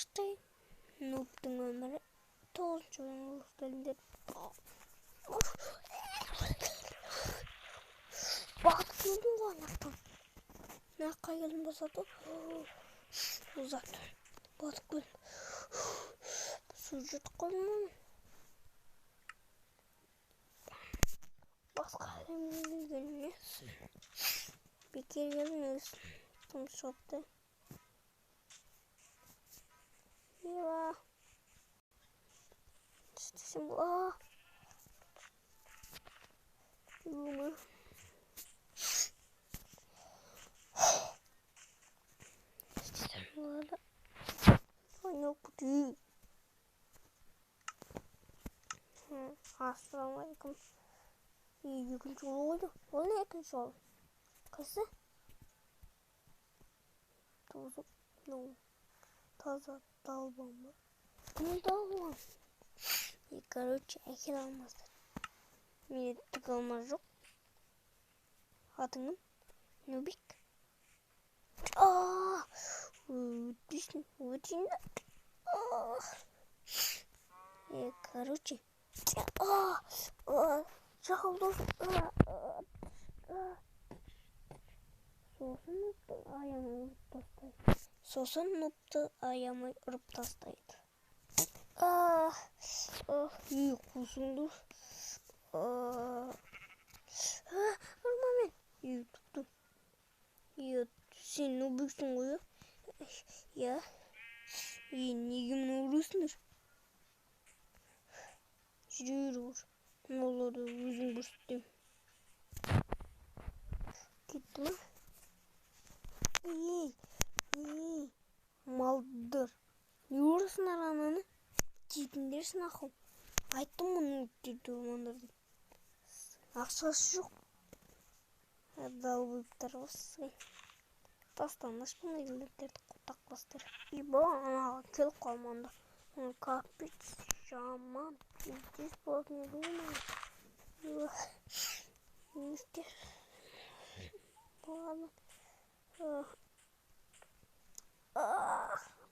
başlayın. Noob'dun ömrü. 9. bölümde. Bak gördün mü anahtar? Ne kayalım basadı? Uzat. Bak gül. Sucuk koyma. Bak kalemini görünüyoruz. Bir kere görünüyoruz. Tam şokta. Ya. İşte şimdi Yuma. İşte şimdi burada. Yok bu değil. Assalamualaikum. You can control it. Only I control. Cause no. Таза долбома. Ну долбом. И короче, әкел алмазды. Мен түк алмаз жоқ. Атыңым Нубик. Өтпейсің. Өтейін. Короче. Шақылды. Сосын нұпты аямай ұрып тастайды. Қусыңды. Ұрма мен. Тұттым. Сен нұбіксің ғой? Я. Неге мұны ұрысыңдар? Жүрер ұр. Оларды өзің бүрсттем. Кетті ма? Малдыр. Не ұрысыңдар ананы? Жетіндерсің ақыл. Айттым мұны дейді ұрмандардың. Ақшасы жоқ. Далбыптар осы. Тастанаш бұны елдерді құттақластыр. Анаға келіп қалманды. Капец жаман. Здесь болады не думаю. Не істер. Ладно.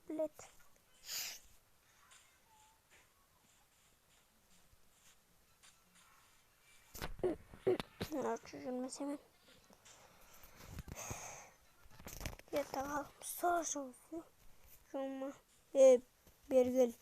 Блядь. Нарчу жүрмесемен. Ятаға саша өсі. Жома. Бергіл.